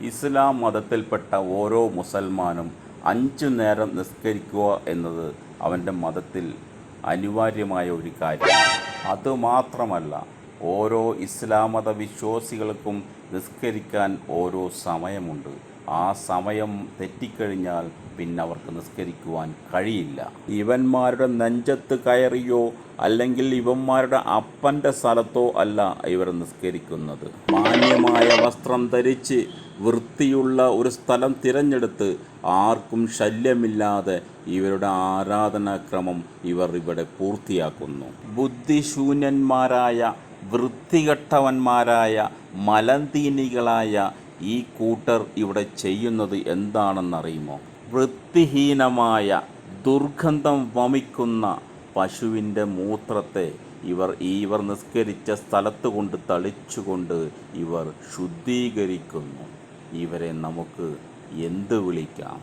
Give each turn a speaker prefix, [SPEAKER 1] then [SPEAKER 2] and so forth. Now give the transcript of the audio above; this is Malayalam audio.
[SPEAKER 1] ഇസ്ലാം മതത്തിൽപ്പെട്ട ഓരോ മുസൽമാനും 5 നേരം നിസ്കരിക്കുക എന്നത് അവൻ്റെ മതത്തിൽ അനിവാര്യമായ ഒരു കാര്യമാണ്. അതുമാത്രമല്ല, ഓരോ ഇസ്ലാം മത വിശ്വാസികൾക്കും നിസ്കരിക്കാൻ ഓരോ സമയമുണ്ട്. ആ സമയം തെറ്റിക്കഴിഞ്ഞാൽ പിന്നെ അവർക്ക് നിസ്കരിക്കുവാൻ കഴിയില്ല. ഇവന്മാരുടെ നെഞ്ചത്ത് കയറിയോ അല്ലെങ്കിൽ ഇവന്മാരുടെ അപ്പൻ്റെ സ്ഥലത്തോ അല്ല ഇവർ നിസ്കരിക്കുന്നത്. മാന്യമായ വസ്ത്രം ധരിച്ച് വൃത്തിയുള്ള ഒരു സ്ഥലം തിരഞ്ഞെടുത്ത് ആർക്കും ശല്യമില്ലാതെ ഇവരുടെ ആരാധനാക്രമം ഇവർ ഇവിടെ പൂർത്തിയാക്കുന്നു. ബുദ്ധിശൂന്യന്മാരായ, വൃത്തികെട്ടവന്മാരായ, മലന്തീനികളായ ഈ കൂട്ടർ ഇവിടെ ചെയ്യുന്നത് എന്താണെന്നറിയുമോ? വൃത്തിഹീനമായ, ദുർഗന്ധം വമിക്കുന്ന പശുവിൻ്റെ മൂത്രത്തെ ഇവർ നിസ്കരിച്ച സ്ഥലത്ത് കൊണ്ട് തളിച്ചുകൊണ്ട് ഇവർ ശുദ്ധീകരിക്കുന്നു. ഇവരെ നമുക്ക് എന്ത് വിളിക്കാം?